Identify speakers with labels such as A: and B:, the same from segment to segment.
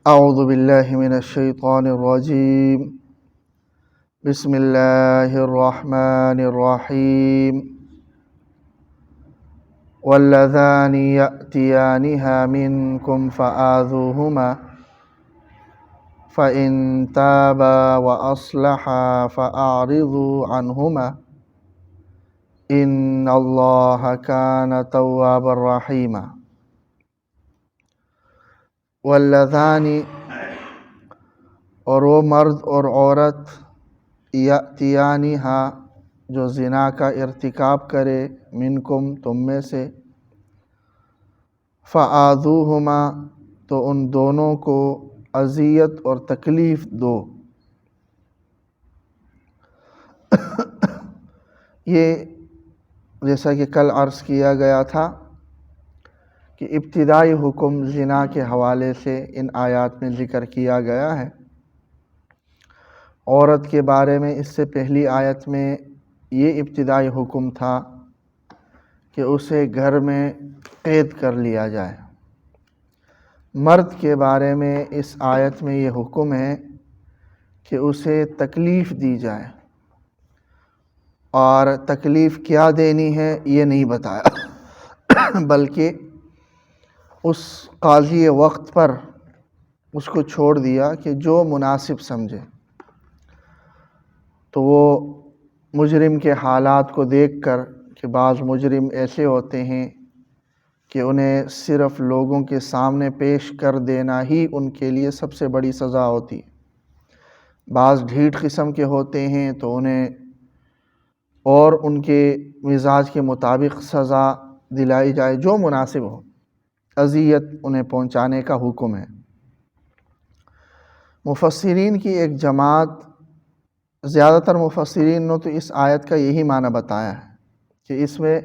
A: اعوذ باللہ من الشیطان الرجیم بسم اللہ الرحمن الرحیم واللذان یأتیانها منکم فآذوہما فإن تابا وأصلحا فأعرضوا عنہما ان اللہ کان توابا رحیما۔ واللذانی، اور وہ مرد اور عورت، یأتیانہا، جو زنا کا ارتکاب کرے، منکم، تم میں سے، فآذوہما، تو ان دونوں کو اذیت اور تکلیف دو۔ یہ جیسا کہ کل عرض کیا گیا تھا کہ ابتدائی حکم زنا کے حوالے سے ان آیات میں ذکر کیا گیا ہے۔ عورت کے بارے میں اس سے پہلی آیت میں یہ ابتدائی حکم تھا کہ اسے گھر میں قید کر لیا جائے۔ مرد کے بارے میں اس آیت میں یہ حکم ہے کہ اسے تکلیف دی جائے، اور تکلیف کیا دینی ہے یہ نہیں بتایا، بلکہ اس قاضی وقت پر اس کو چھوڑ دیا کہ جو مناسب سمجھے۔ تو وہ مجرم کے حالات کو دیکھ کر، کہ بعض مجرم ایسے ہوتے ہیں کہ انہیں صرف لوگوں کے سامنے پیش کر دینا ہی ان کے لیے سب سے بڑی سزا ہوتی ہے۔ بعض ڈھیٹ قسم کے ہوتے ہیں تو انہیں اور ان کے مزاج کے مطابق سزا دلائی جائے جو مناسب ہو، اذیت انہیں پہنچانے کا حکم ہے۔ مفسرین کی ایک جماعت، زیادہ تر مفسرین نے تو اس آیت کا یہی معنی بتایا ہے کہ اس میں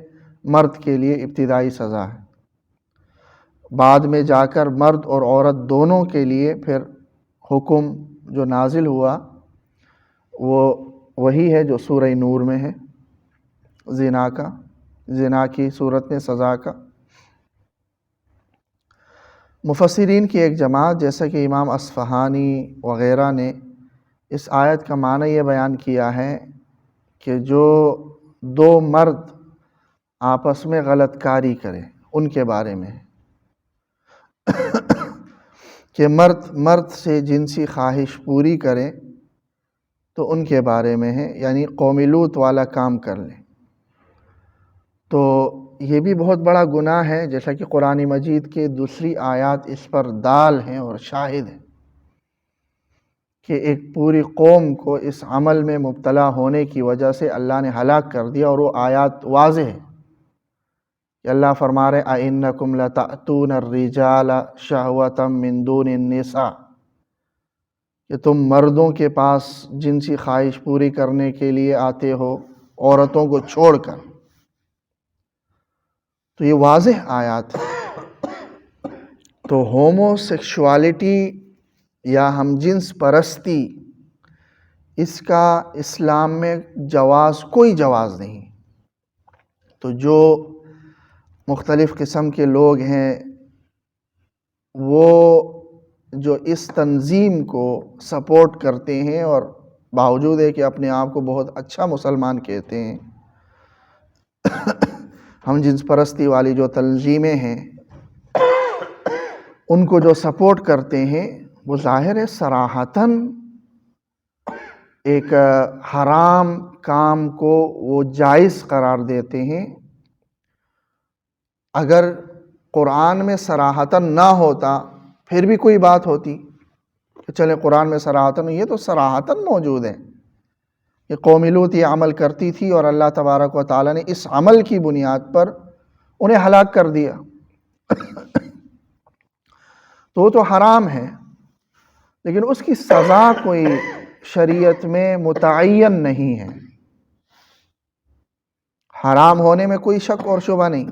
A: مرد کے لیے ابتدائی سزا ہے، بعد میں جا کر مرد اور عورت دونوں کے لیے پھر حکم جو نازل ہوا وہ وہی ہے جو سورہ نور میں ہے، زنا کی صورت میں سزا کا۔ مفسرین کی ایک جماعت جیسا کہ امام اصفہانی وغیرہ نے اس آیت کا معنی یہ بیان کیا ہے کہ جو دو مرد آپس میں غلط کاری کرے ان کے بارے میں کہ مرد سے جنسی خواہش پوری کرے تو ان کے بارے میں ہے، یعنی قوم لوط والا کام کر لے۔ تو یہ بھی بہت بڑا گناہ ہے، جیسا کہ قرآن مجید کے دوسری آیات اس پر دال ہیں اور شاہد ہیں کہ ایک پوری قوم کو اس عمل میں مبتلا ہونے کی وجہ سے اللہ نے ہلاک کر دیا، اور وہ آیات واضح ہے کہ اللہ فرما رہے اَإِنَّكُمْ لَتَأْتُونَ الرِّجَالَ شَهْوَةً مِّن دُونِ النِّسَاءِ، کہ تم مردوں کے پاس جنسی خواہش پوری کرنے کے لیے آتے ہو عورتوں کو چھوڑ کر۔ تو یہ واضح آیات ہے۔ تو ہومو سیکشوالٹی یا ہم جنس پرستی، اس کا اسلام میں کوئی جواز نہیں۔ تو جو مختلف قسم کے لوگ ہیں وہ جو اس تنظیم کو سپورٹ کرتے ہیں، اور باوجود ہے کہ اپنے آپ کو بہت اچھا مسلمان کہتے ہیں، ہم جنس پرستی والی جو تنظیمیں ہیں ان کو جو سپورٹ کرتے ہیں وہ ظاہر ہے صراحتاً ایک حرام کام کو وہ جائز قرار دیتے ہیں۔ اگر قرآن میں صراحتاً نہ ہوتا پھر بھی کوئی بات ہوتی کہ چلے قرآن میں صراحتاً، یہ تو صراحتاً موجود ہے کہ قوم لوط یہ عمل کرتی تھی اور اللہ تبارک و تعالیٰ نے اس عمل کی بنیاد پر انہیں ہلاک کر دیا، تو وہ تو حرام ہے، لیکن اس کی سزا کوئی شریعت میں متعین نہیں ہے۔ حرام ہونے میں کوئی شک اور شبہ نہیں،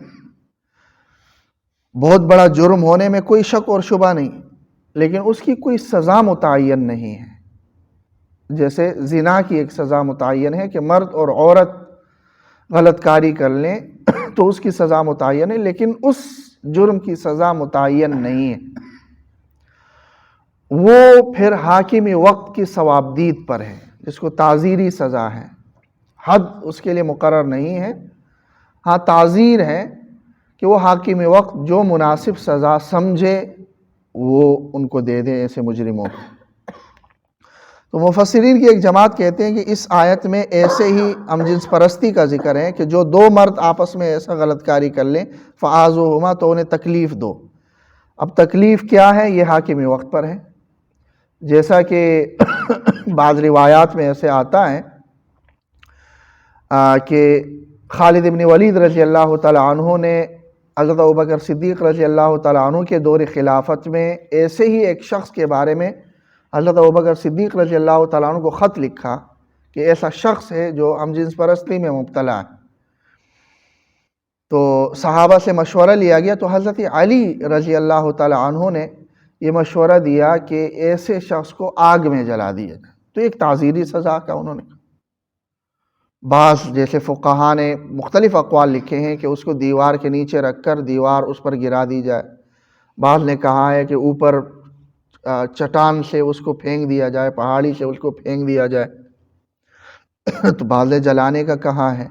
A: بہت بڑا جرم ہونے میں کوئی شک اور شبہ نہیں، لیکن اس کی کوئی سزا متعین نہیں ہے۔ جیسے زنا کی ایک سزا متعین ہے کہ مرد اور عورت غلط کاری کر لیں تو اس کی سزا متعین ہے، لیکن اس جرم کی سزا متعین نہیں ہے۔ وہ پھر حاکم وقت کی ثوابدید پر ہے، جس کو تعزیری سزا ہے، حد اس کے لیے مقرر نہیں ہے، ہاں تعزیر ہے کہ وہ حاکم وقت جو مناسب سزا سمجھے وہ ان کو دے دے ایسے مجرموں کو۔ تو مفسرین کی ایک جماعت کہتے ہیں کہ اس آیت میں ایسے ہی ہم جنس پرستی کا ذکر ہے کہ جو دو مرد آپس میں ایسا غلط کاری کر لیں فآذوہما، تو انہیں تکلیف دو۔ اب تکلیف کیا ہے؟ یہ حاکم وقت پر ہے، جیسا کہ بعض روایات میں ایسے آتا ہے کہ خالد بن ولید رضی اللہ تعالیٰ عنہ نے حضرت ابوبکر صدیق رضی اللہ تعالیٰ عنہ کے دور خلافت میں ایسے ہی ایک شخص کے بارے میں حضرت ابوبکر صدیق رضی اللہ تعالیٰ عنہ کو خط لکھا کہ ایسا شخص ہے جو ہم جنس پرستی میں مبتلا ہے۔ تو صحابہ سے مشورہ لیا گیا، تو حضرت علی رضی اللہ تعالیٰ عنہ نے یہ مشورہ دیا کہ ایسے شخص کو آگ میں جلا دیا جائے۔ تو ایک تعزیری سزا کا انہوں نے کہا۔ بعض جیسے فقہا نے مختلف اقوال لکھے ہیں کہ اس کو دیوار کے نیچے رکھ کر دیوار اس پر گرا دی جائے، بعض نے کہا ہے کہ اوپر چٹان سے اس کو پھینک دیا جائے، پہاڑی سے اس کو پھینک دیا جائے، تو بعض نے جلانے کا کہا ہے۔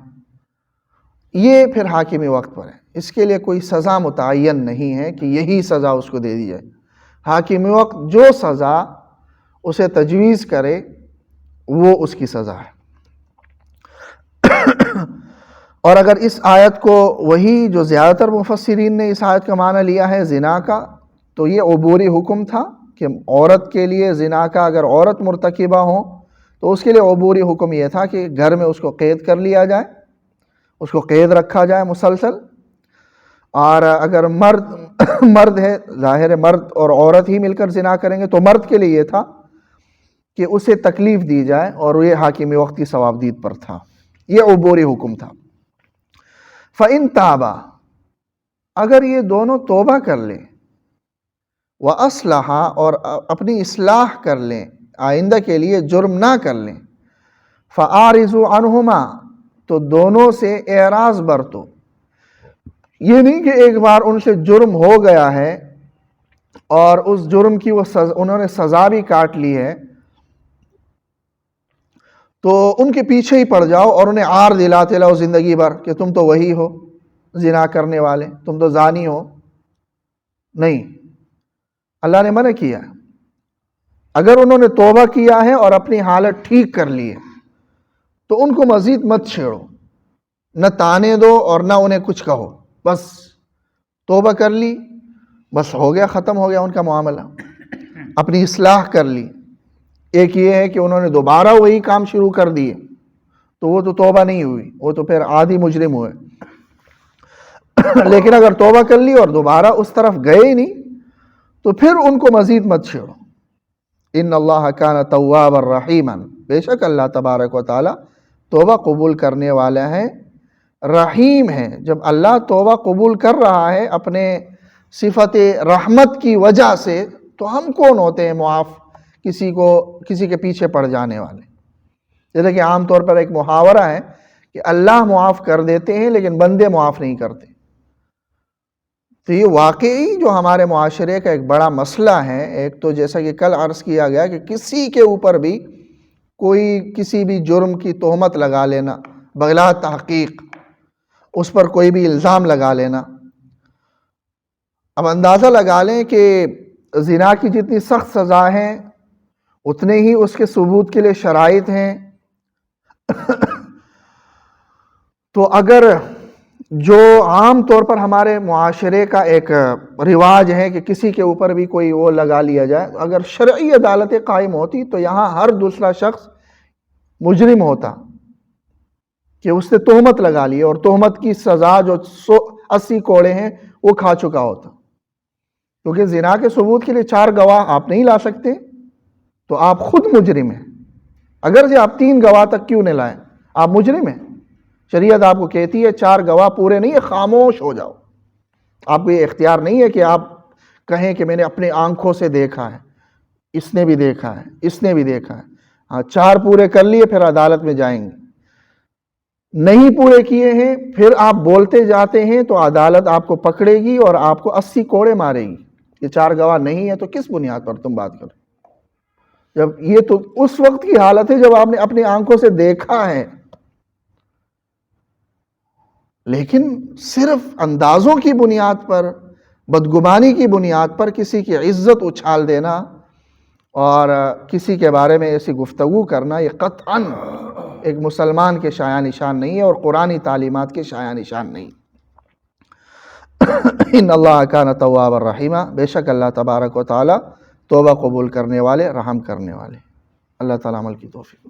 A: یہ پھر حاکم وقت پر ہے، اس کے لیے کوئی سزا متعین نہیں ہے کہ یہی سزا اس کو دے دی جائے۔ حاکم وقت جو سزا اسے تجویز کرے وہ اس کی سزا ہے۔ اور اگر اس آیت کو وہی جو زیادہ تر مفسرین نے اس آیت کا معنی لیا ہے زنا کا، تو یہ عبوری حکم تھا کہ عورت کے لیے زنا کا اگر عورت مرتکبہ ہو تو اس کے لیے عبوری حکم یہ تھا کہ گھر میں اس کو قید کر لیا جائے، اس کو قید رکھا جائے مسلسل۔ اور اگر مرد ہے، ظاہر ہے مرد اور عورت ہی مل کر زنا کریں گے، تو مرد کے لیے یہ تھا کہ اسے تکلیف دی جائے، اور یہ حاکم وقت کی ثوابدید پر تھا، یہ عبوری حکم تھا۔ فَإِن تَابَا، اگر یہ دونوں توبہ کر لیں، وَأَصْلَحَا، اور اپنی اصلاح کر لیں، آئندہ کے لیے جرم نہ کر لیں، فَآرِضُوا عَنْهُمَا، تو دونوں سے اعراض برتو۔ یہ نہیں کہ ایک بار ان سے جرم ہو گیا ہے اور اس جرم کی انہوں نے سزا بھی کاٹ لی ہے تو ان کے پیچھے ہی پڑ جاؤ اور انہیں عار دلاتے لاؤ زندگی بھر کہ تم تو وہی ہو زنا کرنے والے، تم تو زانی ہو۔ نہیں، اللہ نے منع کیا۔ اگر انہوں نے توبہ کیا ہے اور اپنی حالت ٹھیک کر لی ہے تو ان کو مزید مت چھیڑو، نہ تانے دو اور نہ انہیں کچھ کہو، بس توبہ کر لی، بس ہو گیا، ختم ہو گیا ان کا معاملہ، اپنی اصلاح کر لی۔ ایک یہ ہے کہ انہوں نے دوبارہ وہی کام شروع کر دیے تو وہ تو توبہ نہیں ہوئی، وہ تو پھر عادی مجرم ہوئے۔ لیکن اگر توبہ کر لی اور دوبارہ اس طرف گئے ہی نہیں تو پھر ان کو مزید مت چھیڑو۔ ان اللہ کان توابا رحیما، بے شک اللہ تبارک و تعالی توبہ قبول کرنے والا ہے، رحیم ہے۔ جب اللہ توبہ قبول کر رہا ہے اپنے صفت رحمت کی وجہ سے، تو ہم کون ہوتے ہیں معاف کسی کے پیچھے پڑ جانے والے؟ جیسے کہ عام طور پر ایک محاورہ ہے کہ اللہ معاف کر دیتے ہیں لیکن بندے معاف نہیں کرتے۔ تو یہ واقعی جو ہمارے معاشرے کا ایک بڑا مسئلہ ہے، ایک تو جیسا کہ کل عرض کیا گیا کہ کسی کے اوپر بھی کوئی کسی بھی جرم کی تہمت لگا لینا بغیر تحقیق، اس پر کوئی بھی الزام لگا لینا۔ اب اندازہ لگا لیں کہ زنا کی جتنی سخت سزا ہے اتنے ہی اس کے ثبوت کے لیے شرائط ہیں۔ تو اگر جو عام طور پر ہمارے معاشرے کا ایک رواج ہے کہ کسی کے اوپر بھی کوئی وہ لگا لیا جائے، اگر شرعی عدالتیں قائم ہوتی تو یہاں ہر دوسرا شخص مجرم ہوتا کہ اس نے تہمت لگا لی، اور تہمت کی سزا جو 80 کوڑے ہیں وہ کھا چکا ہوتا، کیونکہ زنا کے ثبوت کے لیے 4 گواہ آپ نہیں لا سکتے تو آپ خود مجرم ہیں۔ اگر سے آپ 3 گواہ تک کیوں نہیں لائیں، آپ مجرم ہیں۔ شریعت آپ کو کہتی ہے 4 گواہ پورے نہیں ہے، خاموش ہو جاؤ۔ آپ کو یہ اختیار نہیں ہے کہ آپ کہیں کہ میں نے اپنے آنکھوں سے دیکھا ہے، اس نے بھی دیکھا ہے، اس نے بھی دیکھا ہے۔ ہاں 4 پورے کر لیے پھر عدالت میں جائیں گے، نہیں پورے کیے ہیں پھر آپ بولتے جاتے ہیں تو عدالت آپ کو پکڑے گی اور آپ کو 80 کوڑے مارے گی۔ یہ 4 گواہ نہیں ہے تو کس بنیاد پر تم بات کرو؟ جب یہ تو اس وقت کی حالت ہے جب آپ نے اپنی آنکھوں سے دیکھا ہے، لیکن صرف اندازوں کی بنیاد پر، بدگمانی کی بنیاد پر کسی کی عزت اچھال دینا اور کسی کے بارے میں ایسی گفتگو کرنا، یہ قطعاً ایک مسلمان کے شایع نشان نہیں ہے اور قرآنی تعلیمات کے شایع نشان نہیں۔ ان اللہ کان توابا رحیما، بے شک اللہ تبارک و تعالی توبہ قبول کرنے والے، رحم کرنے والے۔ اللہ تعالیٰ عمل کی توفیق۔